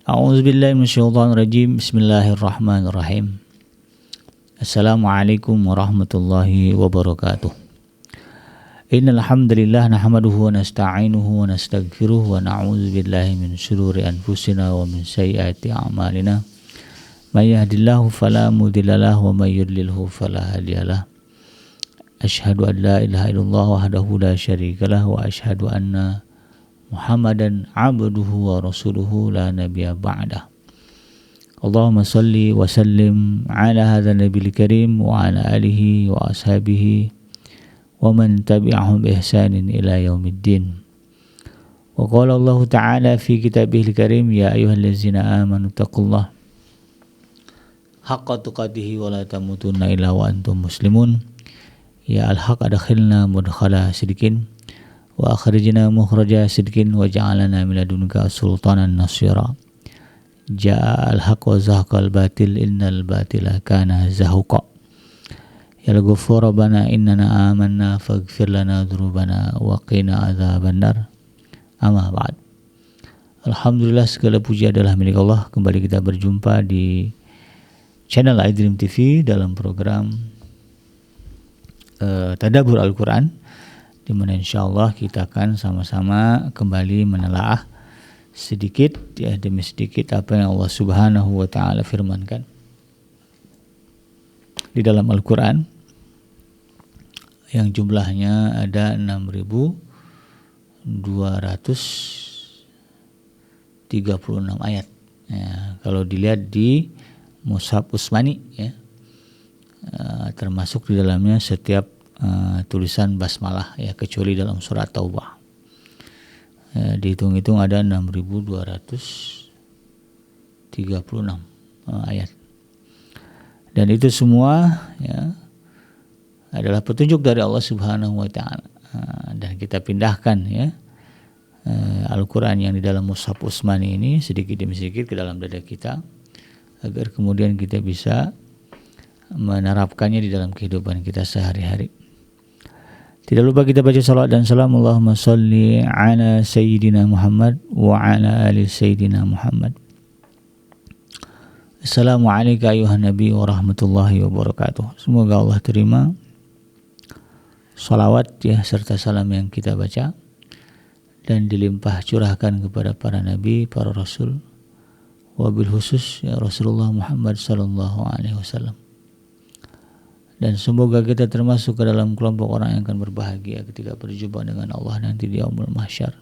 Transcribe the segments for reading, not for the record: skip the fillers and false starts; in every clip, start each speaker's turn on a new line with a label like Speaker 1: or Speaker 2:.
Speaker 1: A'udzubillahi minasyaitonirrajim. Bismillahirrahmanirrahim. Assalamualaikum warahmatullahi wabarakatuh. Innal hamdalillah nahmaduhu wa nasta'inuhu wa nastaghfiruh wa na'udzu billahi min shururi anfusina wa min sayyiati a'malina. May yahdihillahu fala mudhillalah wa may yudlilhu fala hadiyalah. Asyhadu an la ilaha illallah wahdahu la syarikalah wa asyhadu anna Muhammadan abduhu wa rasuluhu la nabiyya ba'dah. Allahumma salli wa sallim ala hadzal nabiyil karim wa ala alihi wa ashabihi wa man tabi'ahum bi ihsanin ila yaumiddin. Wa qala Allah ta'ala fi kitabihil karim ya ayyuhallazina amanu taqullaha haqqa tuqatih wa la tamutunna illa wa antum muslimun. Ya al-haq adkhilna mudkhala sidqin wa akhrijna mukhraja sidqin wa ja'alna min ladunka sultanan nasira. Ja'a al-haq wa zahaqal batil innal batila kana zahuqa. Ya al-ghafur rabbana innana amanna faghfir lana dzunubana wa qina adzabannar. Amma ba'd. Alhamdulillah, segala puji adalah milik Allah. Kembali kita berjumpa di channel iDream TV dalam program Tadabbur Al-Quran, di mana insyaallah kita akan sama-sama kembali menelaah sedikit demi sedikit apa yang Allah Subhanahu wa taala firmankan di dalam Al-Quran, yang jumlahnya ada 6.236 ayat. Ya, kalau dilihat di Mushaf Utsmani, ya, termasuk di dalamnya setiap tulisan basmalah, ya, kecuali dalam surat Taubah. Dihitung-hitung ada 6.236 ayat. Dan itu semua, ya, adalah petunjuk dari Allah Subhanahu wa taala. Dan kita pindahkan, ya, Al-Qur'an yang di dalam Mushaf Utsmani ini sedikit demi sedikit ke dalam dada kita, agar kemudian kita bisa menerapkannya di dalam kehidupan kita sehari-hari. Tidak lupa kita baca salawat dan salam. Allahumma salli ala Sayyidina Muhammad wa ala ali Sayyidina Muhammad. Assalamualaikum ayuhan Nabi wa rahmatullahi wabarakatuh. Semoga Allah terima salawat, ya, serta salam yang kita baca, dan dilimpah curahkan kepada para nabi, para rasul, wabil khusus, ya, Rasulullah Muhammad sallallahu alaihi wasallam. Dan semoga kita termasuk ke dalam kelompok orang yang akan berbahagia ketika berjumpa dengan Allah nanti di yaumul mahsyar.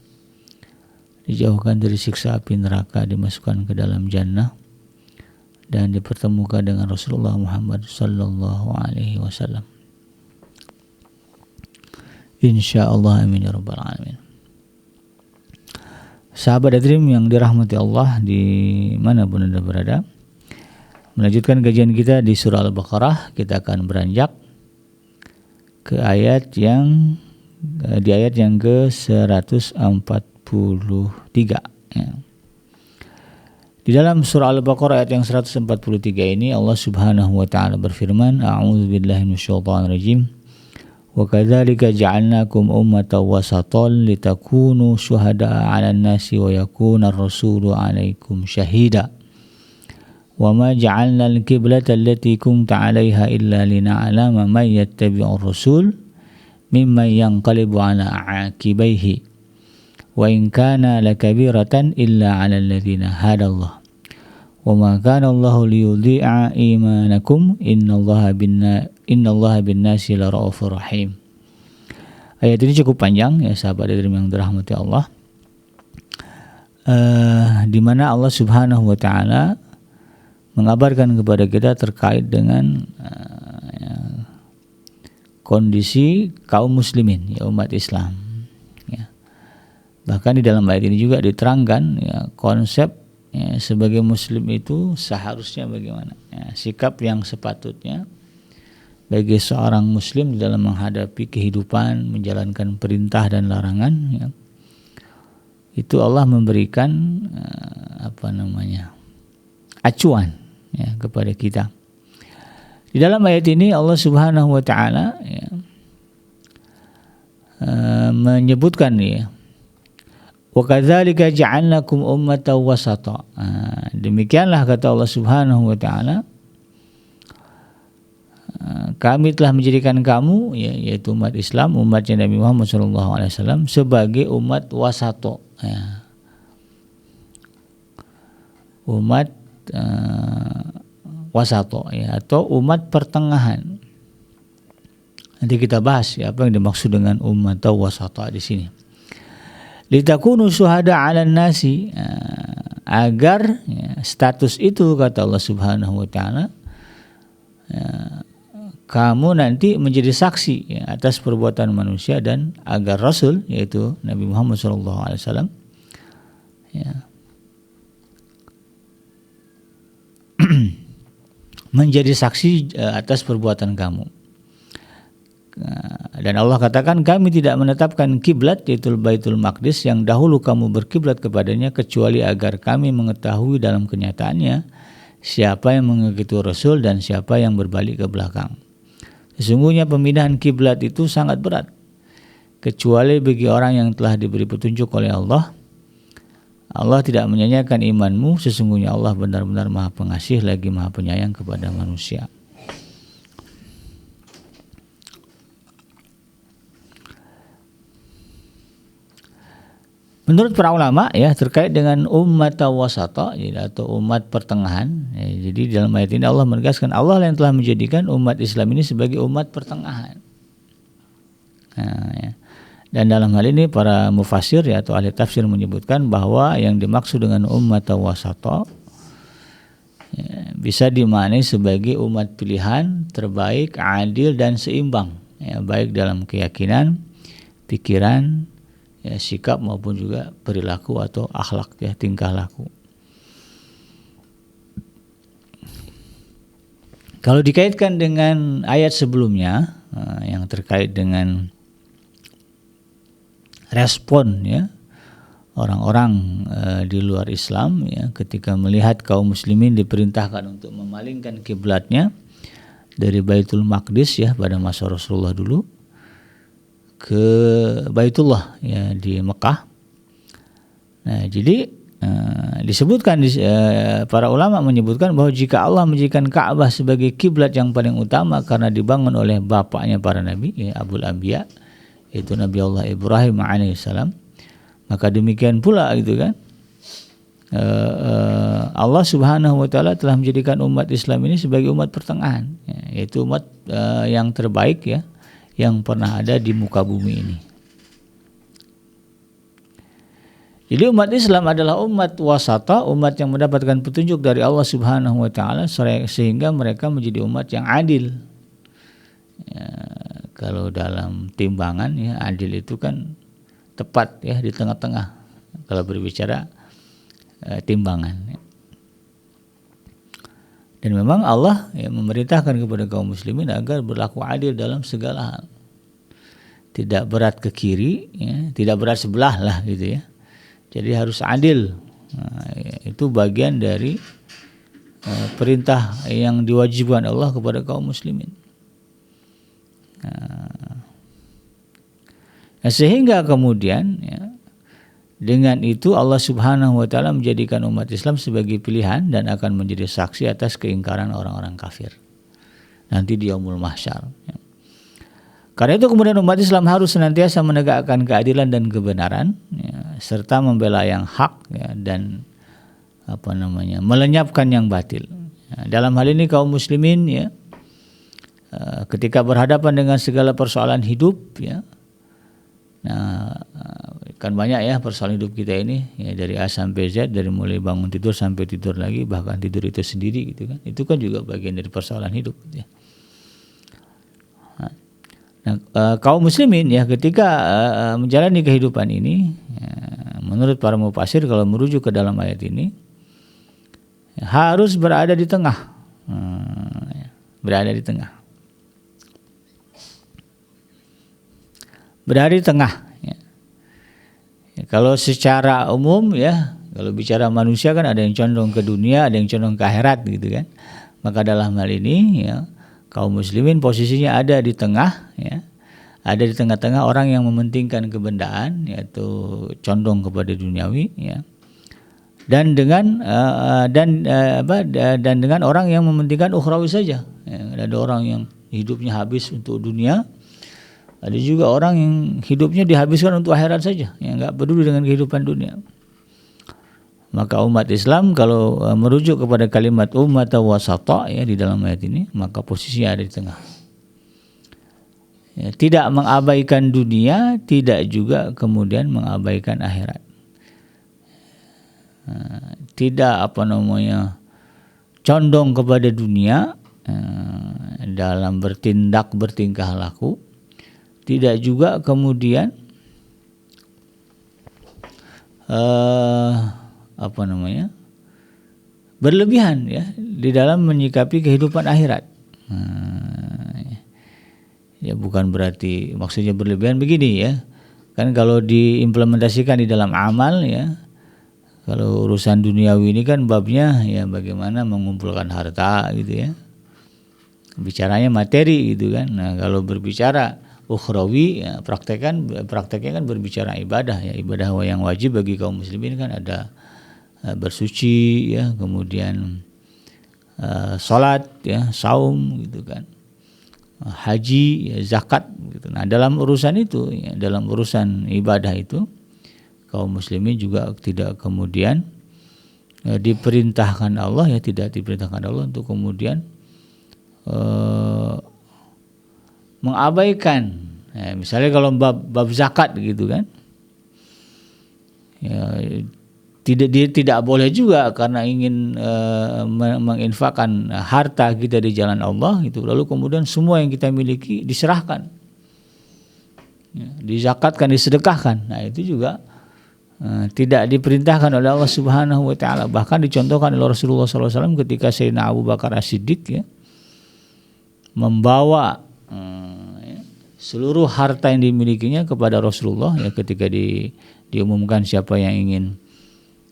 Speaker 1: Dijauhkan dari siksa api neraka, dimasukkan ke dalam jannah, dan dipertemukan dengan Rasulullah Muhammad sallallahu alaihi wasallam. Insyaallah, amin ya rabbal alamin. Sahabat iDream yang dirahmati Allah di mana pun Anda berada, melanjutkan kajian kita di surah Al-Baqarah. Kita akan beranjak ke ayat yang ke-143, ya. Di dalam surah Al-Baqarah ayat yang 143 ini Allah Subhanahu wa taala berfirman, a'udzubillahi minasyaitonirrajim. Wa kadzalika ja'alnakum ummatan wasatan litakunu syuhada'a 'alan nasi wa yakuna ar-rasulu 'alaikum syahida. Wa ma ja'alna al-qiblata allati kunta 'alaiha illa lina'lama man yattabi'ur rasul mimman yanqalibu 'ala 'aqibaihi wa in kana lakabiratan illa 'alal ladzina hadallah wa ma kana Allahu liyudhi'a imanakum innallaha bin-nasi laraufur rahim. Ayat ini cukup panjang, ya, sahabat iDream yang dirahmati Allah, di mana Allah Subhanahu wa taala mengabarkan kepada kita terkait dengan kondisi kaum muslimin, ya, umat Islam, ya. Bahkan di dalam ayat ini juga diterangkan, ya, konsep, ya, sebagai muslim itu seharusnya bagaimana, ya, sikap yang sepatutnya bagi seorang muslim dalam menghadapi kehidupan, menjalankan perintah dan larangan, ya. Itu Allah memberikan acuan, ya, kepada kita. Di dalam ayat ini Allah Subhanahu wa taala, ya, menyebutkan, ya, Wa kadzalika ja'alnakum ummatan wasata. Demikianlah kata Allah Subhanahu wa taala, kami telah menjadikan kamu, yaitu umat Islam, umatnya Nabi Muhammad SAW, sebagai umat wasato, umat wasato, atau umat pertengahan. Nanti kita bahas apa yang dimaksud dengan umat wasato di sini. Litakunu syuhada 'alan nasi, agar status itu kata Allah Subhanahu wa taala, kamu nanti menjadi saksi atas perbuatan manusia, dan agar Rasul, yaitu Nabi Muhammad SAW, menjadi saksi atas perbuatan kamu. Dan Allah katakan, kami tidak menetapkan kiblat, yaitu Baitul Maqdis, yang dahulu kamu berkiblat kepadanya, kecuali agar kami mengetahui dalam kenyataannya siapa yang mengikuti Rasul dan siapa yang berbalik ke belakang. Sesungguhnya pemindahan kiblat itu sangat berat, kecuali bagi orang yang telah diberi petunjuk oleh Allah. Allah tidak menyanyiakan imanmu, sesungguhnya Allah benar-benar Maha Pengasih lagi Maha Penyayang kepada manusia. Menurut para ulama terkait dengan umat wasata, atau umat pertengahan, jadi dalam ayat ini Allah menegaskan Allah yang telah menjadikan umat Islam ini sebagai umat pertengahan. Dan dalam hal ini para mufasir atau ahli tafsir menyebutkan bahwa yang dimaksud dengan umat wasata bisa dimaknai sebagai umat pilihan terbaik, adil dan seimbang, baik dalam keyakinan, pikiran, sikap maupun juga perilaku atau akhlak, tingkah laku. Kalau dikaitkan dengan ayat sebelumnya yang terkait dengan respon orang-orang di luar Islam ketika melihat kaum muslimin diperintahkan untuk memalingkan kiblatnya dari Baitul Maqdis pada masa Rasulullah dulu ke Baitullah di Mekah. Nah, jadi disebutkan para ulama menyebutkan bahwa jika Allah menjadikan Ka'bah sebagai kiblat yang paling utama karena dibangun oleh bapaknya para nabi, Abul Anbiya, yaitu Nabi Allah Ibrahim alaihissalam, maka demikian pula Allah Subhanahu wa taala telah menjadikan umat Islam ini sebagai umat pertengahan, yaitu umat yang terbaik yang pernah ada di muka bumi ini. Jadi umat Islam adalah umat wasata, umat yang mendapatkan petunjuk dari Allah Subhanahu wa taala, sehingga mereka menjadi umat yang adil. Kalau dalam timbangan adil itu kan tepat di tengah-tengah kalau berbicara timbangan. Dan memang Allah memerintahkan kepada kaum muslimin agar berlaku adil dalam segala hal. Tidak berat ke kiri, tidak berat sebelah lah Jadi harus adil. Itu bagian dari perintah yang diwajibkan Allah kepada kaum muslimin. Sehingga kemudian dengan itu Allah Subhanahu wa taala menjadikan umat Islam sebagai pilihan dan akan menjadi saksi atas keingkaran orang-orang kafir nanti di yaumul mahsyar. Karena itu kemudian umat Islam harus senantiasa menegakkan keadilan dan kebenaran, serta membela yang hak dan melenyapkan yang batil. Dalam hal ini kaum muslimin ketika berhadapan dengan segala persoalan hidup kan banyak persoalan hidup kita ini dari A sampai Z, dari mulai bangun tidur sampai tidur lagi, bahkan tidur itu sendiri itu kan juga bagian dari persoalan hidup kaum muslimin ketika menjalani kehidupan ini, menurut para mufasir kalau merujuk ke dalam ayat ini harus berada di tengah, berada di tengah. Kalau secara umum kalau bicara manusia kan ada yang condong ke dunia, ada yang condong ke akhirat kan. Maka dalam hal ini kaum muslimin posisinya ada di tengah ada di tengah-tengah orang yang mementingkan kebendaan, yaitu condong kepada duniawi, ya. Dan dengan dan dengan orang yang mementingkan ukhrawi saja. Ya, ada orang yang hidupnya habis untuk dunia, ada juga orang yang hidupnya dihabiskan untuk akhirat saja, yang enggak peduli dengan kehidupan dunia. Maka umat Islam kalau merujuk kepada kalimat ummatan wasata, ya, di dalam ayat ini, maka posisinya ada di tengah. Ya, tidak mengabaikan dunia, tidak juga kemudian mengabaikan akhirat. Tidak condong kepada dunia dalam bertindak, bertingkah laku, tidak juga kemudian berlebihan, ya, di dalam menyikapi kehidupan akhirat. Ya, bukan berarti maksudnya berlebihan begini, ya. Kan kalau diimplementasikan di dalam amal, ya, kalau urusan duniawi ini kan babnya ya bagaimana mengumpulkan harta gitu, ya. Bicaranya materi gitu kan. Nah, kalau berbicara ukhrawi, ya, prakteknya kan berbicara ibadah, ya. Ibadah yang wajib bagi kaum muslimin kan ada bersuci, ya, kemudian salat, ya, saum gitu kan. Haji, ya, zakat gitu. Nah, dalam urusan itu, ya, dalam urusan ibadah itu kaum muslimin juga tidak kemudian diperintahkan Allah, ya, tidak diperintahkan Allah untuk kemudian mengabaikan, ya, misalnya kalau bab zakat gitu kan, ya, tidak boleh juga karena ingin menginfakkan harta kita di jalan Allah itu, lalu kemudian semua yang kita miliki diserahkan, ya, dizakatkan, disedekahkan. Nah, itu juga tidak diperintahkan oleh Allah Subhanahu wa taala. Bahkan dicontohkan oleh Rasulullah SAW ketika Sayyidina Abu Bakar As-Siddiq, ya, membawa seluruh harta yang dimilikinya kepada Rasulullah, ya, ketika diumumkan siapa yang ingin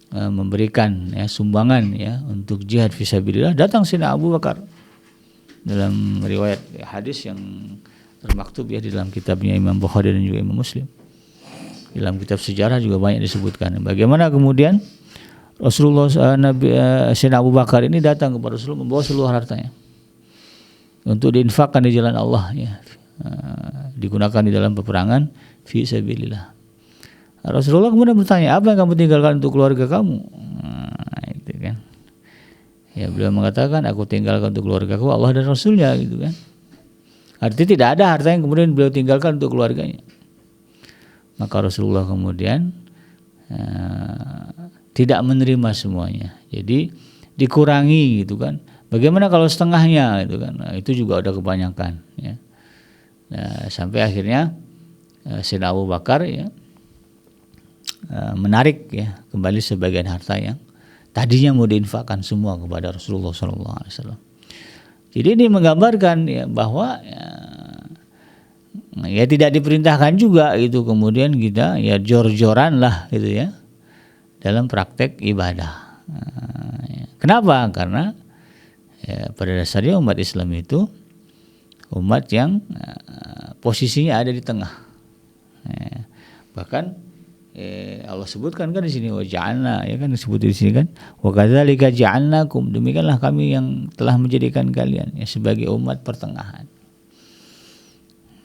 Speaker 1: memberikan, ya, sumbangan, ya, untuk jihad fisabilillah, datang Sayyidina Abu Bakar. Dalam riwayat hadis yang termaktub, ya, di dalam kitabnya Imam Bukhari dan juga Imam Muslim. Dalam kitab sejarah juga banyak disebutkan bagaimana kemudian Rasulullah Sayyidina Abu Bakar ini datang kepada Rasulullah membawa seluruh hartanya untuk diinfakkan di jalan Allah, ya, digunakan di dalam peperangan fisabilillah. Rasulullah kemudian bertanya, apa yang kamu tinggalkan untuk keluarga kamu? Nah, itu kan. Ya, beliau mengatakan, aku tinggalkan untuk keluargaku Allah dan Rasulnya, gitu kan. Artinya tidak ada harta yang kemudian beliau tinggalkan untuk keluarganya. Maka Rasulullah kemudian tidak menerima semuanya. Jadi dikurangi, gitu kan. Bagaimana kalau setengahnya, gitu kan. Nah, itu juga ada kebanyakan, ya. Nah, sampai akhirnya Sayyidina Abu Bakar, ya, menarik, ya, kembali sebagian harta yang tadinya mau diinfakkan semua kepada Rasulullah SAW. Jadi ini menggambarkan, ya, bahwa ya tidak diperintahkan juga itu kemudian kita, ya, jor-joran lah gitu, ya, dalam praktek ibadah. Ya. Kenapa? Karena, ya, pada dasarnya umat Islam itu umat yang posisinya ada di tengah. Ya. Bahkan Allah sebutkan kan di sini wa ja'alna, ya kan, disebut di sini kan wa kadzalika ja'alnakum, demikianlah kami yang telah menjadikan kalian, ya, sebagai umat pertengahan.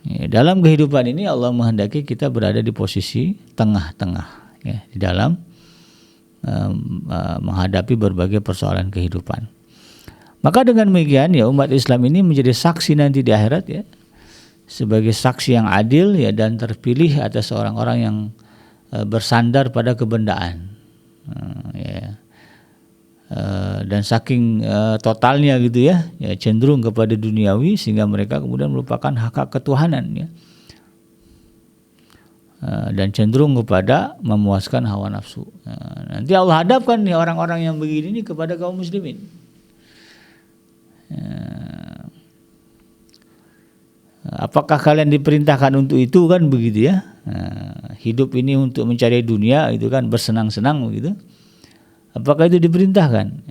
Speaker 1: Ya, dalam kehidupan ini Allah menghendaki kita berada di posisi tengah-tengah, ya, di dalam menghadapi berbagai persoalan kehidupan. Maka dengan demikian, ya, umat Islam ini menjadi saksi nanti di akhirat, ya, sebagai saksi yang adil, ya, dan terpilih atas orang-orang yang bersandar pada kebendaan, ya. Dan saking totalnya gitu, ya, cenderung kepada duniawi sehingga mereka kemudian melupakan hak ketuhanan, ya, dan cenderung kepada memuaskan hawa nafsu. Nanti Allah hadapkan nih orang-orang yang begini nih kepada kaum muslimin. Apakah kalian diperintahkan untuk itu, kan begitu, ya? Hidup ini untuk mencari dunia itu kan, bersenang-senang begitu. Apakah itu diperintahkan?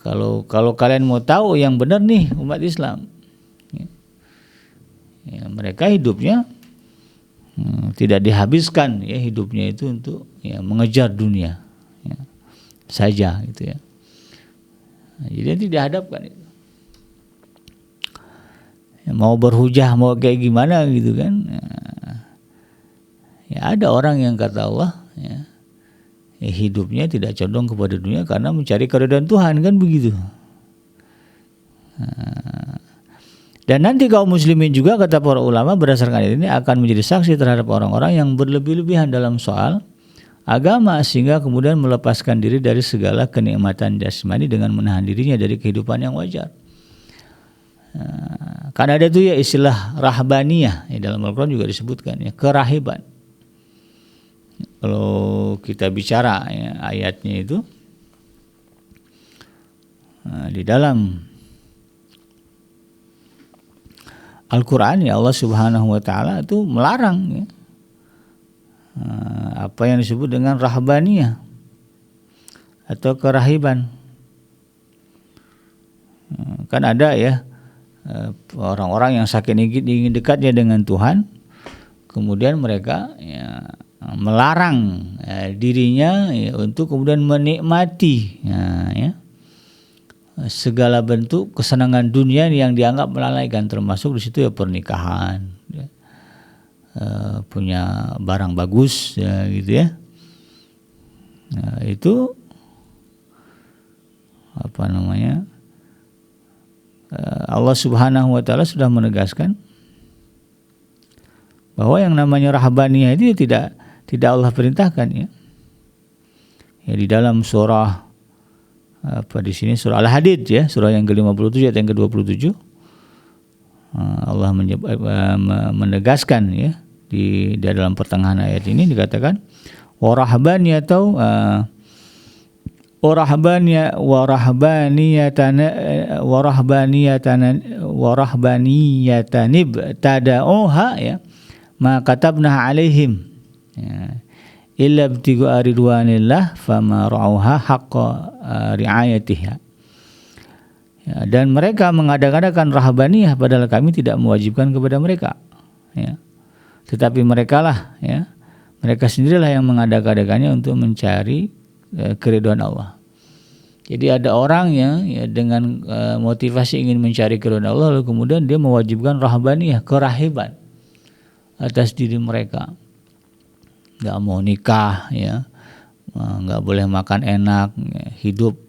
Speaker 1: Kalau kalian mau tahu yang benar nih umat Islam, Ya, mereka hidupnya tidak dihabiskan ya hidupnya itu untuk ya mengejar dunia ya, saja gitu ya. Nah, jadi tidak dihadapkan itu. Ya, mau berhujah mau kayak gimana gitu kan. Ya ada orang yang kata Allah ya, hidupnya tidak condong kepada dunia karena mencari keridhaan Tuhan kan begitu. Dan nanti kaum muslimin juga kata para ulama berdasarkan ayat ini akan menjadi saksi terhadap orang-orang yang berlebih-lebihan dalam soal agama sehingga kemudian melepaskan diri dari segala kenikmatan jasmani dengan menahan dirinya dari kehidupan yang wajar. Karena ada itu ya istilah rahbaniyah ya, dalam Al-Quran juga disebutkan ya, kerahiban. Kalau kita bicara ya, ayatnya itu di dalam Al-Quran ya Allah Subhanahu wa Ta'ala itu melarang ya, apa yang disebut dengan rahbaniyah atau kerahiban. Kan ada ya orang-orang yang saking ingin dekatnya dengan Tuhan, kemudian mereka ya, melarang dirinya ya, untuk kemudian menikmati ya, segala bentuk kesenangan dunia yang dianggap melalaikan, termasuk di situ ya pernikahan, ya, punya barang bagus ya, gitu ya. Nah, itu apa namanya? Allah Subhanahu wa Ta'ala sudah menegaskan bahwa yang namanya rahbaniyah itu tidak Allah perintahkan ya. Ya di dalam surah apa di sini surah Al-Hadid ya, surah yang ke-57 ayat yang ke-27 Allah menegaskan ya di dalam pertengahan ayat ini dikatakan warahbaniyatan tada'uha ya ma katabna alaihim ya illa ibtigha ridwanillah fama ra'uha haqqa riayatiha. Ya, dan mereka mengadakan rahbaniyah padahal kami tidak mewajibkan kepada mereka. Ya. Tetapi merekalah ya, mereka sendirilah yang mengadakannya untuk mencari keridhaan Allah. Jadi ada orang yang ya, dengan motivasi ingin mencari keridhaan Allah lalu kemudian dia mewajibkan rahbaniyah, kerahiban atas diri mereka. Nggak mau nikah ya, nggak boleh makan enak ya, hidup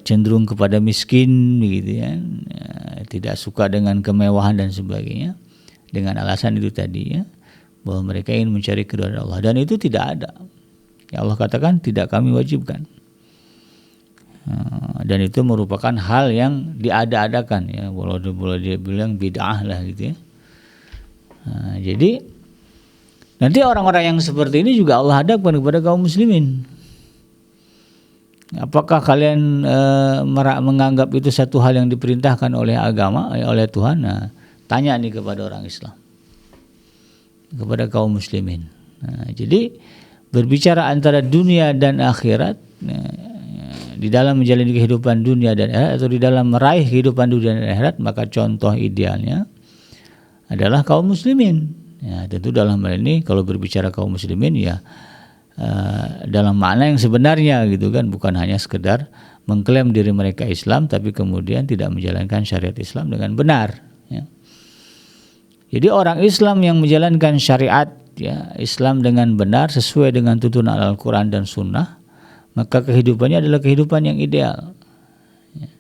Speaker 1: cenderung kepada miskin gitu ya, tidak suka dengan kemewahan dan sebagainya dengan alasan itu tadi ya, bahwa mereka ingin mencari keridhaan Allah dan itu tidak ada ya, Allah katakan tidak kami wajibkan dan itu merupakan hal yang diada-adakan ya, boleh dia bilang bid'ah lah gitu ya. Jadi nanti orang-orang yang seperti ini juga Allah hadapkan kepada kaum muslimin. Apakah kalian menganggap itu satu hal yang diperintahkan oleh agama, oleh Tuhan? Nah, tanya nih kepada orang Islam, kepada kaum muslimin. Nah, jadi berbicara antara dunia dan akhirat, di dalam menjalani kehidupan dunia dan akhirat atau di dalam meraih kehidupan dunia dan akhirat, maka contoh idealnya adalah kaum muslimin. Ya, tentu dalam hal ini kalau berbicara kaum muslimin ya dalam makna yang sebenarnya gitu kan, bukan hanya sekedar mengklaim diri mereka Islam tapi kemudian tidak menjalankan syariat Islam dengan benar ya. Jadi orang Islam yang menjalankan syariat ya Islam dengan benar sesuai dengan tuntunan Al-Quran dan Sunnah, maka kehidupannya adalah kehidupan yang ideal ya.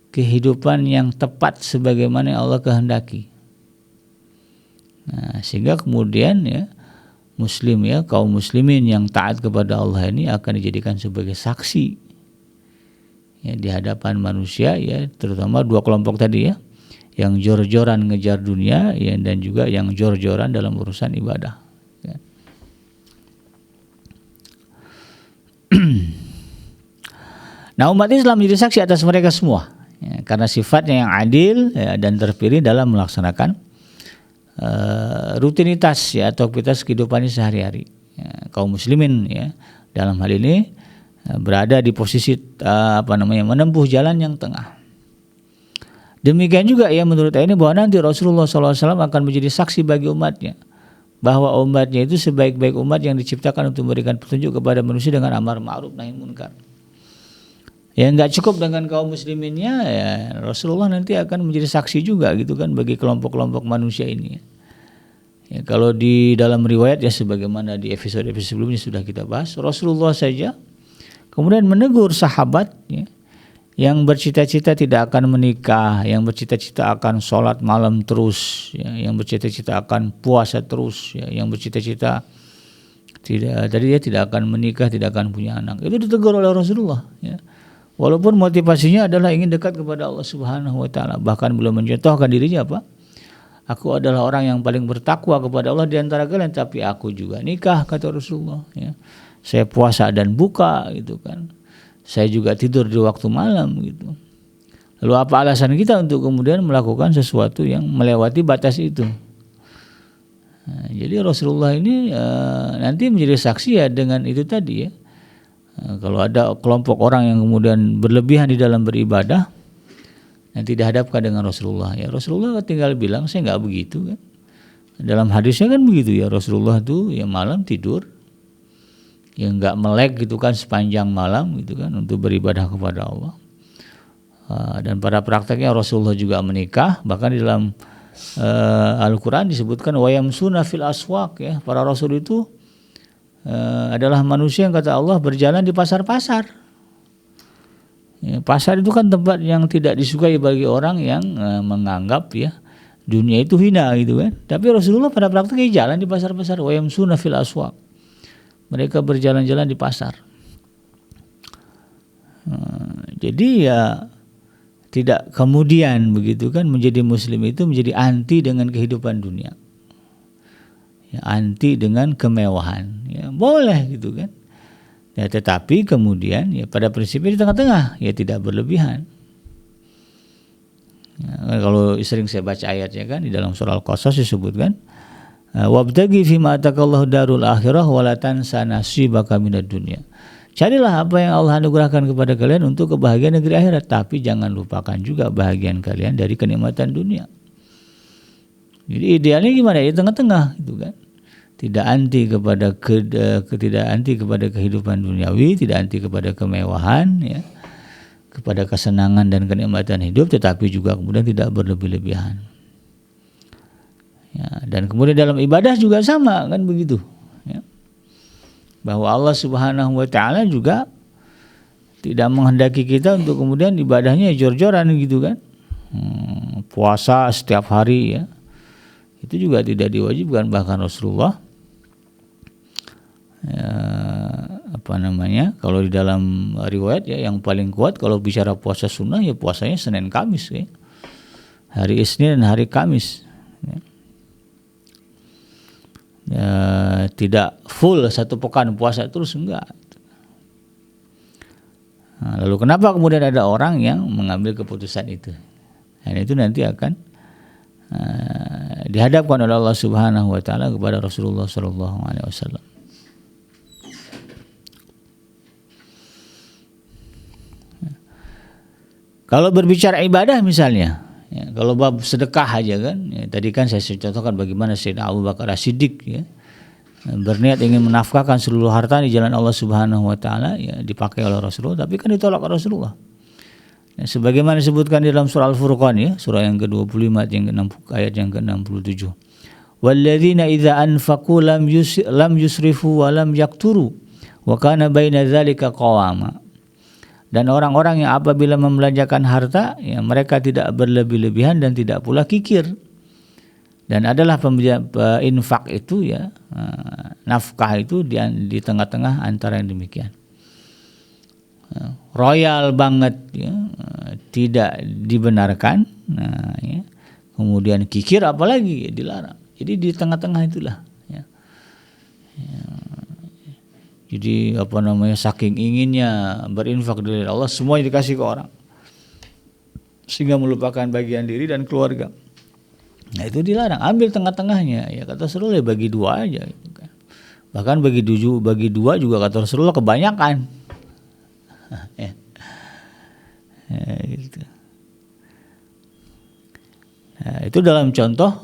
Speaker 1: Kehidupan yang tepat sebagaimana yang Allah kehendaki. Nah, sehingga kemudian ya muslim ya kaum muslimin yang taat kepada Allah ini akan dijadikan sebagai saksi ya di hadapan manusia ya, terutama dua kelompok tadi ya, yang jor-joran ngejar dunia ya, dan juga yang jor-joran dalam urusan ibadah ya. Nah, umat Islam menjadi saksi atas mereka semua ya, karena sifatnya yang adil ya, dan terpilih dalam melaksanakan rutinitas ya atau aktivitas kehidupannya sehari-hari ya, kaum muslimin ya dalam hal ini berada di posisi menempuh jalan yang tengah. Demikian juga ya menurut ayat ini bahwa nanti Rasulullah SAW akan menjadi saksi bagi umatnya, bahwa umatnya itu sebaik-baik umat yang diciptakan untuk memberikan petunjuk kepada manusia dengan amar ma'ruf nahi munkar. Ya nggak cukup dengan kaum musliminnya, ya Rasulullah nanti akan menjadi saksi juga gitu kan bagi kelompok-kelompok manusia ini. Ya, kalau di dalam riwayat ya sebagaimana di episode sebelumnya sudah kita bahas, Rasulullah saja kemudian menegur sahabat ya, yang bercita-cita tidak akan menikah, yang bercita-cita akan sholat malam terus, ya, yang bercita-cita akan puasa terus, ya, yang bercita-cita dia tidak akan menikah, tidak akan punya anak. Itu ditegur oleh Rasulullah. Ya. Walaupun motivasinya adalah ingin dekat kepada Allah Subhanahu Wa Taala, bahkan belum mencontohkan dirinya apa? Aku adalah orang yang paling bertakwa kepada Allah di antara kalian, tapi aku juga nikah kata Rasulullah. Ya. Saya puasa dan buka gitu kan. Saya juga tidur di waktu malam gitu. Lalu apa alasan kita untuk kemudian melakukan sesuatu yang melewati batas itu? Nah, jadi Rasulullah ini nanti menjadi saksi ya dengan itu tadi ya. Kalau ada kelompok orang yang kemudian berlebihan di dalam beribadah, nanti dihadapkan dengan Rasulullah. Ya Rasulullah tinggal bilang saya nggak begitu kan. Dalam hadisnya kan begitu ya, Rasulullah tuh ya malam tidur, ya nggak melek gitu kan sepanjang malam gitu kan untuk beribadah kepada Allah. Dan pada prakteknya Rasulullah juga menikah, bahkan di dalam Al-Quran disebutkan wayamsuna fil aswaq ya, para Rasul itu adalah manusia yang kata Allah berjalan di pasar-pasar. Ya, pasar itu kan tempat yang tidak disukai bagi orang yang menganggap ya dunia itu hina gitu kan. Tapi Rasulullah pada prakteknya jalan di pasar-pasar, wayamsuna fil aswaq. Mereka berjalan-jalan di pasar. Jadi ya tidak kemudian begitu kan menjadi muslim itu menjadi anti dengan kehidupan dunia. Ya, anti dengan kemewahan. Ya, boleh gitu kan. Ya, tetapi kemudian ya pada prinsipnya di tengah-tengah, ya tidak berlebihan. Ya, kalau sering saya baca ayatnya kan di dalam surah Al-Qasas disebutkan wabtaghi fima atakallahu darul akhirah wala tansa nasibaka minad dunya. Carilah apa yang Allah anugerahkan kepada kalian untuk kebahagiaan negeri akhirat, tapi jangan lupakan juga bahagian kalian dari kenikmatan dunia. Jadi idealnya gimana? Di tengah-tengah gitu kan. Tidak anti kepada tidak anti kepada kehidupan duniawi, tidak anti kepada kemewahan ya, kepada kesenangan dan kenikmatan hidup, tetapi juga kemudian tidak berlebih-lebihan. Ya, dan kemudian dalam ibadah juga sama kan begitu ya. Bahwa Allah Subhanahu Wa Taala juga tidak menghendaki kita untuk kemudian ibadahnya jor-joran gitu kan. Puasa setiap hari ya, itu juga tidak diwajibkan. Bahkan Rasulullah ya, kalau di dalam riwayat ya yang paling kuat kalau bicara puasa sunnah ya puasanya Senin Kamis ya. Hari Isnin dan hari Kamis ya. Ya, tidak full satu pekan puasa terus enggak. Nah, lalu kenapa kemudian ada orang yang mengambil keputusan itu? Dan itu nanti akan dihadapkan oleh Allah Subhanahu Wa Taala kepada Rasulullah Sallallahu Alaihi Wasallam. Kalau berbicara ibadah misalnya, ya, kalau bab sedekah aja kan, ya, tadi kan saya contohkan bagaimana Sayyidina Abu Bakar As-Siddiq ya, berniat ingin menafkahkan seluruh harta di jalan Allah Subhanahu Wa Taala, ya, dipakai oleh Rasulullah, tapi kan ditolak oleh Rasulullah. Ya, sebagaimana disebutkan di dalam surah Al-Furqan ya, surah yang ke-25 ayat yang ke-67. Walladzina idza anfaqu lam yusrifu wa lam yaqturu wa kana baina dzalika qawama. Dan orang-orang yang apabila membelanjakan harta, ya, mereka tidak berlebih-lebihan dan tidak pula kikir. Dan adalah infak itu ya, nafkah itu di tengah-tengah antara yang demikian. Royal banget ya, tidak dibenarkan. Nah, ya. Kemudian kikir apalagi ya, dilarang. Jadi di tengah-tengah itulah ya. Ya. Jadi saking inginnya berinfak dari Allah, semuanya dikasih ke orang, sehingga melupakan bagian diri dan keluarga. Nah itu dilarang. Ambil tengah-tengahnya. Ya kata Rasulullah bagi dua aja. Gitu kan. Bahkan bagi dua juga kata Rasulullah kebanyakan. Ya. Ya, gitu. Itu dalam contoh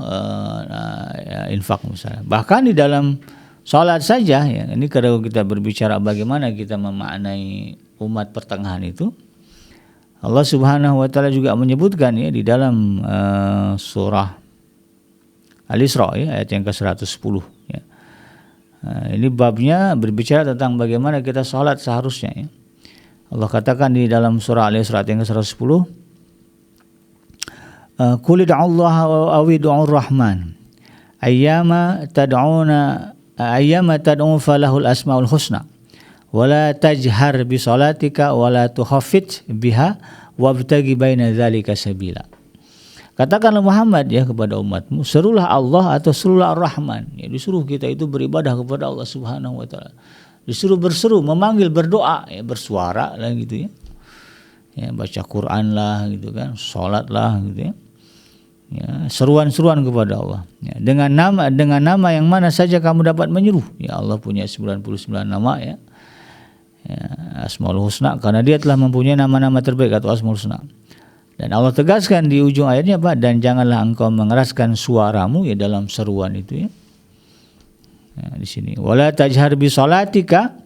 Speaker 1: infak misalnya. Bahkan di dalam sholat saja, ya, ini kalau kita berbicara bagaimana kita memaknai umat pertengahan itu, Allah Subhanahu wa taala juga menyebutkan ya di dalam surah Al-Isra ya, ayat yang ke-110 ya. Ini babnya berbicara tentang bagaimana kita sholat seharusnya ya. Allah katakan di dalam surah Al-Isra ayat yang ke-110, Qul ud'ullaha aw ud'ur rahman ayyama tad'u falahul asmaul husna wala tajhar bi salatika wala tuhaffit biha wabtaghi baina dzalika sabila. Katakanlah Muhammad ya kepada umatmu, serulah Allah atau serulah Ar-Rahman. Ya, disuruh kita itu beribadah kepada Allah Subhanahu wa taala. Disuruh berseru, memanggil, berdoa, ya, bersuara lah gitu ya. Ya, baca Quran lah gitu kan, salat lah gitu ya. Ya, seruan-seruan kepada Allah. Ya, dengan nama yang mana saja kamu dapat menyeru. Ya, Allah punya 99 nama ya. Ya, Asmaul Husna, karena Dia telah mempunyai nama-nama terbaik atau Asmaul Husna. Dan Allah tegaskan di ujung ayatnya apa? Dan janganlah engkau mengeraskan suaramu ya dalam seruan itu ya. Ya, di sini wala tajhar bi salatika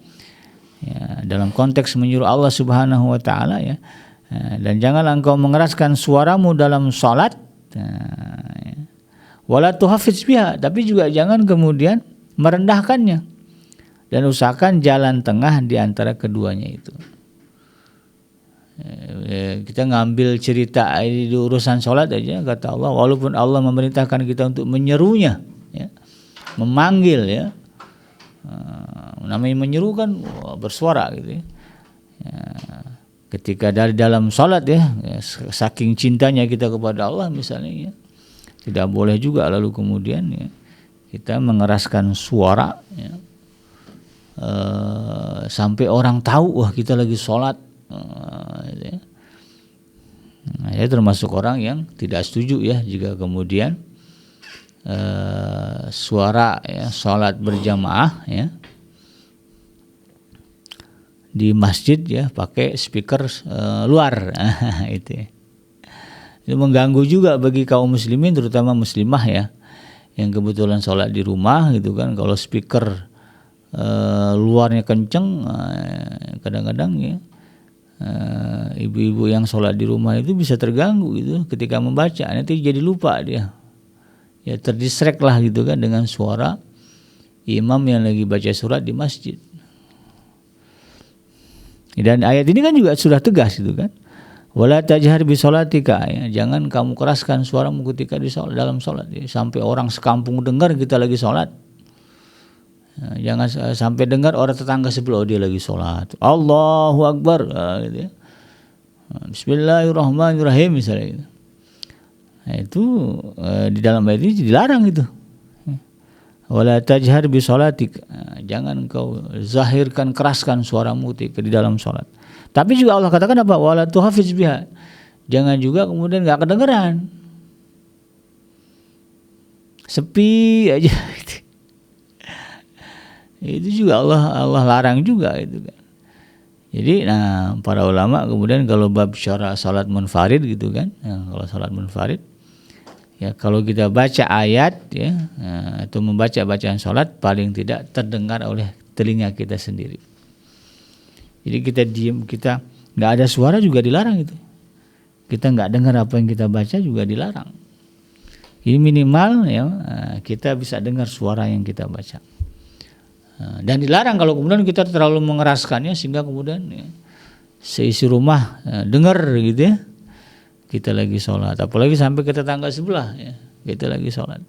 Speaker 1: ya, dalam konteks menyuruh Allah Subhanahu wa taala ya. Dan janganlah engkau mengeraskan suaramu dalam salat. Wala tuhafiz biha, tapi juga jangan kemudian merendahkannya. Dan usahakan jalan tengah di antara keduanya itu. Kita ngambil cerita di urusan sholat aja, kata Allah, walaupun Allah memerintahkan kita untuk menyerunya ya, memanggil ya, namanya menyeru kan bersuara gitu ya. Ketika dari dalam sholat ya, saking cintanya kita kepada Allah misalnya ya, tidak boleh juga lalu kemudian ya, kita mengeraskan suara ya, sampai orang tahu wah kita lagi sholat. Gitu ya. Nah, ya termasuk orang yang tidak setuju ya jika kemudian suara ya, sholat berjamaah ya di masjid ya pakai speaker luar itu ya. Itu mengganggu juga bagi kaum muslimin terutama muslimah ya yang kebetulan sholat di rumah gitu kan. Kalau speaker luarnya kenceng kadang-kadang ya ibu-ibu yang sholat di rumah itu bisa terganggu gitu ketika membaca, nanti jadi lupa dia ya, terdistract lah gitu kan dengan suara imam yang lagi baca surat di masjid. Dan ayat ini kan juga sudah tegas gitu kan. Wala tajhar bi sholatika ya, jangan kamu keraskan suaramu ketika di sholat, dalam sholat ya, sampai orang sekampung dengar kita lagi sholat. Ya, jangan sampai dengar orang tetangga sebelah dia lagi sholat. Allahu Akbar gitu ya. Bismillahirrahmanirrahim misalnya gitu. Nah, itu di dalam ayat ini dilarang itu. Wala tajhar bi sholatik, jangan engkau zahirkan, keraskan suaramu di dalam sholat. Tapi juga Allah katakan apa? Wala tuhafiz biha, jangan juga kemudian enggak kedengeran, sepi aja gitu. Itu juga Allah larang juga itu kan. Jadi para ulama kemudian kalau bab syara salat munfarid gitu kan, kalau salat munfarid ya, kalau kita baca ayat ya atau membaca bacaan sholat paling tidak terdengar oleh telinga kita sendiri. Jadi kita diam, kita nggak ada suara juga dilarang itu. Kita nggak dengar apa yang kita baca juga dilarang. Ini minimal ya kita bisa dengar suara yang kita baca. Dan dilarang kalau kemudian kita terlalu mengeraskannya sehingga kemudian ya, seisi rumah dengar gitu ya. Kita lagi sholat, apalagi sampai ke tetangga sebelah ya, kita lagi sholat,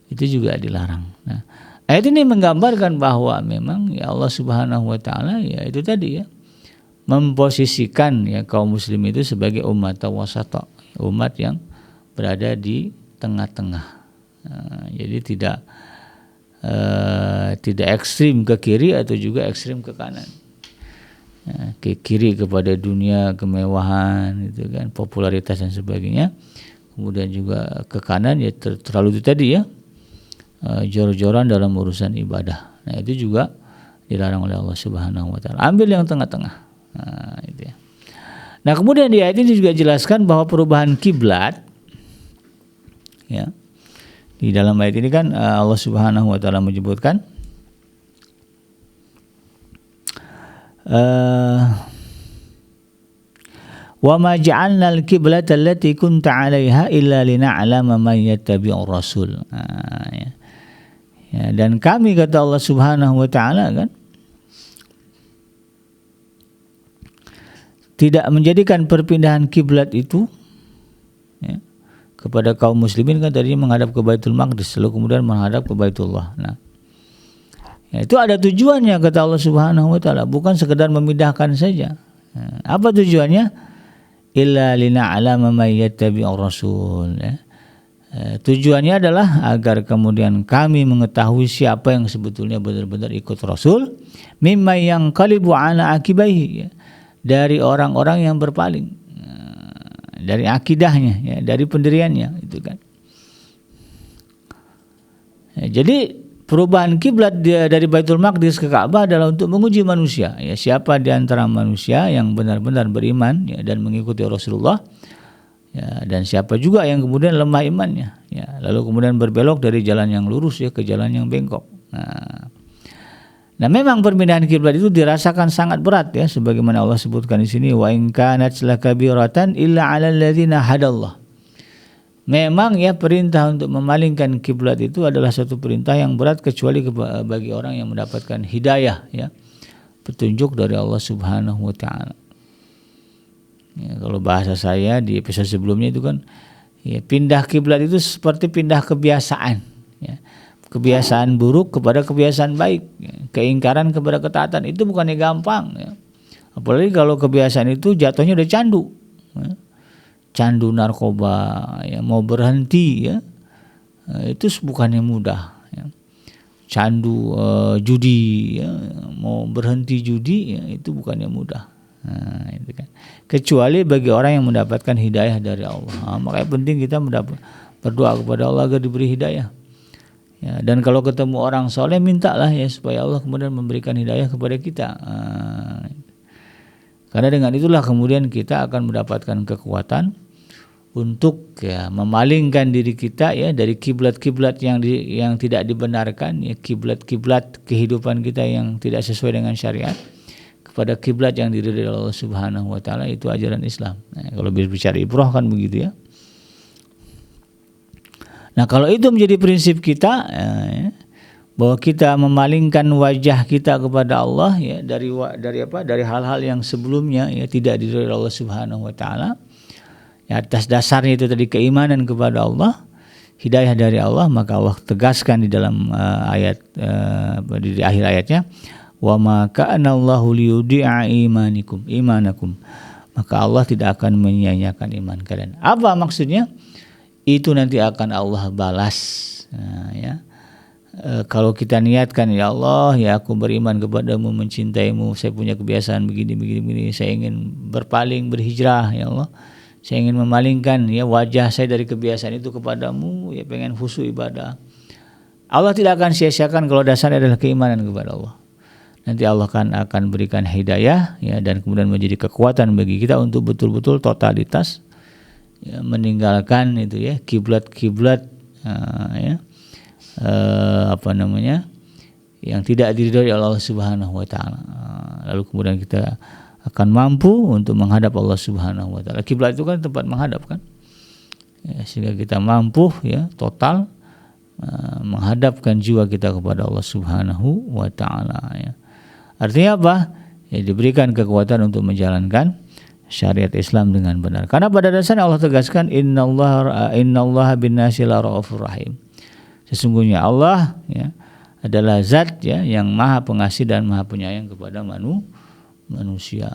Speaker 1: itu juga dilarang. Nah, ayat ini menggambarkan bahwa memang ya Allah Subhanahu wa taala ya itu tadi ya memposisikan ya kaum muslim itu sebagai umat wasata, umat yang berada di tengah-tengah. Jadi tidak ekstrim ke kiri atau juga ekstrim ke kanan. Ke kiri kepada dunia kemewahan itu kan, popularitas dan sebagainya, kemudian juga ke kanan ya terlalu itu tadi ya jor-joran dalam urusan ibadah. Nah itu juga dilarang oleh Allah Subhanahu wa taala. Ambil yang tengah-tengah. Nah, itu ya. Nah kemudian di ayat ini juga jelaskan bahwa perubahan kiblat ya. Di dalam ayat ini kan Allah Subhanahu wa taala menyebutkan wa ma ja'alna al-qiblata allati kunta 'alaiha illa lina'lama man yattabi'ur rasul. Ya. Ya, dan kami, kata Allah Subhanahu wa taala, kan tidak menjadikan perpindahan kiblat itu, ya, kepada kaum muslimin, kan tadinya menghadap ke Baitul Maqdis lalu kemudian menghadap ke Baitullah. Nah, ya, itu ada tujuannya, kata Allah Subhanahu wa taala, bukan sekedar memindahkan saja. Nah, apa tujuannya? Illa lina'lama may yattabi'ur rasul, ya. Tujuannya adalah agar kemudian kami mengetahui siapa yang sebetulnya benar-benar ikut Rasul, mimma yang qalibu ala akibaihi, ya, dari orang-orang yang berpaling, dari akidahnya, ya, dari pendiriannya, itu kan. Ya, jadi perubahan kiblat dari Baitul Maqdis ke Ka'bah adalah untuk menguji manusia, ya, siapa di antara manusia yang benar-benar beriman, ya, dan mengikuti Rasulullah, ya, dan siapa juga yang kemudian lemah imannya, ya, lalu kemudian berbelok dari jalan yang lurus, ya, ke jalan yang bengkok. Nah, memang perpindahan kiblat itu dirasakan sangat berat, ya, sebagaimana Allah sebutkan di sini, wa in kanat lakabiratan illa 'alal ladzina hadallah. Memang, ya, perintah untuk memalingkan kiblat itu adalah satu perintah yang berat kecuali bagi orang yang mendapatkan hidayah, ya, petunjuk dari Allah Subhanahu wa taala. Ya, kalau bahasa saya di episode sebelumnya itu kan, ya, pindah kiblat itu seperti pindah kebiasaan, ya. Kebiasaan buruk kepada kebiasaan baik, ya. Keingkaran kepada ketaatan itu bukannya gampang, ya. Apalagi kalau kebiasaan itu jatuhnya udah candu, ya. Candu narkoba, ya, mau berhenti, ya, itu bukannya mudah, ya. Candu judi, ya, mau berhenti judi, ya, itu bukannya mudah. Nah, itu kan. Kecuali bagi orang yang mendapatkan hidayah dari Allah. Makanya penting kita berdoa kepada Allah agar diberi hidayah, ya, dan kalau ketemu orang soleh mintalah, ya, supaya Allah kemudian memberikan hidayah kepada kita. Karena dengan itulah kemudian kita akan mendapatkan kekuatan untuk, ya, memalingkan diri kita, ya, dari kiblat-kiblat yang tidak dibenarkan, ya, kiblat-kiblat kehidupan kita yang tidak sesuai dengan syariat, kepada kiblat yang diridhai Allah Subhanahu wa taala, itu ajaran Islam. Nah, kalau bicara ibrah kan begitu, ya. Nah, kalau itu menjadi prinsip kita, ya, bahwa kita memalingkan wajah kita kepada Allah, ya, dari hal-hal yang sebelumnya, ya, tidak diridhai Allah Subhanahu wa taala, ya, atas dasarnya itu tadi keimanan kepada Allah, hidayah dari Allah, maka Allah tegaskan di dalam ayat di akhir ayatnya, wa ma kana Allahu liyudi'a imanakum, maka Allah tidak akan menyia-nyiakan iman kalian. Apa maksudnya? Itu nanti akan Allah balas. Nah, ya. Kalau kita niatkan, ya Allah, ya, aku beriman kepadamu, mencintaimu, saya punya kebiasaan begini, saya ingin berpaling, berhijrah, ya Allah, saya ingin memalingkan, ya, wajah saya dari kebiasaan itu kepadamu, ya, pengen khusyuk ibadah. Allah tidak akan sia-siakan kalau dasarnya adalah keimanan kepada Allah. Nanti Allah akan berikan hidayah, ya, dan kemudian menjadi kekuatan bagi kita untuk betul-betul totalitas, ya, meninggalkan itu, ya, kiblat-kiblat, ya, yang tidak diridhoi Allah Subhanahu wa taala. Lalu kemudian kita akan mampu untuk menghadap Allah Subhanahu wa taala. Kiblat itu kan tempat menghadap, kan, ya, sehingga kita mampu, ya, total menghadapkan jiwa kita kepada Allah Subhanahu wa taala, ya. Artinya apa? Ya, diberikan kekuatan untuk menjalankan syariat Islam dengan benar. Karena pada dasarnya Allah tegaskan, innallaha bin-nasi laraufur rahim. Sesungguhnya Allah, ya, adalah zat, ya, yang maha pengasih dan maha penyayang kepada manusia.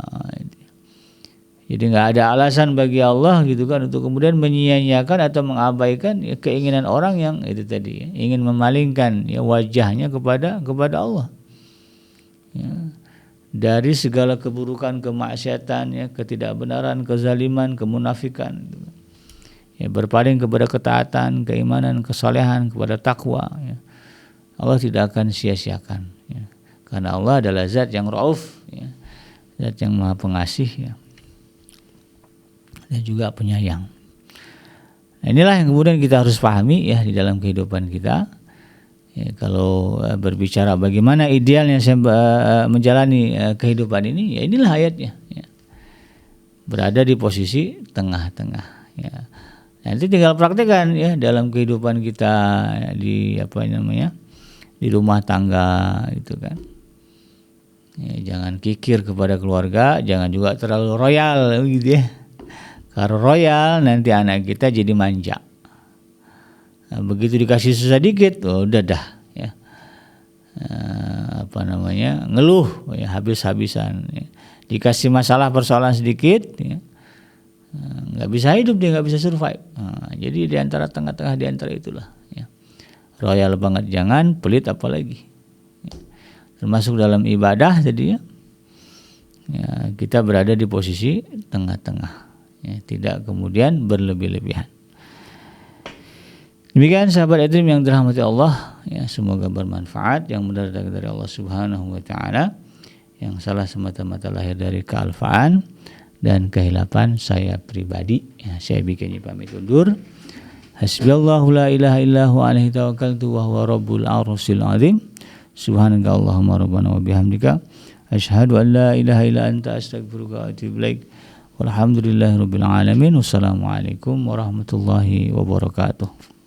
Speaker 1: Jadi nggak ada alasan bagi Allah, gitu kan, untuk kemudian menyia-nyiakan atau mengabaikan, ya, keinginan orang yang itu tadi, ya, ingin memalingkan, ya, wajahnya kepada Allah, ya, dari segala keburukan, kemaksiatan, ya, ketidakbenaran, kezaliman, kemunafikan, ya, berpaling kepada ketaatan, keimanan, kesalehan, kepada takwa, ya. Allah tidak akan sia-siakan, ya. Karena Allah adalah zat yang rauf, ya, zat yang maha pengasih, ya, dan juga penyayang. Nah, inilah yang kemudian kita harus pahami ya di dalam kehidupan kita. Ya, kalau berbicara bagaimana idealnya saya menjalani kehidupan ini, ya inilah ayatnya. Ya. Berada di posisi tengah-tengah. Ya. Nanti tinggal praktekkan ya dalam kehidupan kita ya, di di rumah tangga itu kan. Ya, jangan kikir kepada keluarga, jangan juga terlalu royal gitu ya. Kalau royal nanti anak kita jadi manja. Nah, begitu dikasih susah dikit, udah dah ya. Ngeluh ya habis-habisan ya. Dikasih masalah persoalan sedikit ya. Nggak bisa hidup, dia nggak bisa survive. Nah, jadi di antara tengah-tengah di antara itulah ya. Royal banget jangan, pelit apalagi ya. Termasuk dalam ibadah jadi ya, kita berada di posisi tengah-tengah ya, tidak kemudian berlebih-lebihan. Demikian sahabat Edrim yang dirahmati Allah ya, semoga bermanfaat. Yang benar dari Allah Subhanahu wa taala, yang salah semata-mata lahir dari kealfaan dan kehilapan saya pribadi ya, saya bikin pamit undur. Hasbiyallahu la ilaha illahu alaihi tawakkaltu wa huwa rabbul arsyil azim. Subhanaka Allahumma rabbana wa bihamdika asyhadu an la ilaha illa anta astaghfiruka wa atubu ilaik. Walhamdulillahirabbil alamin. Wassalamualaikum warahmatullahi wabarakatuh.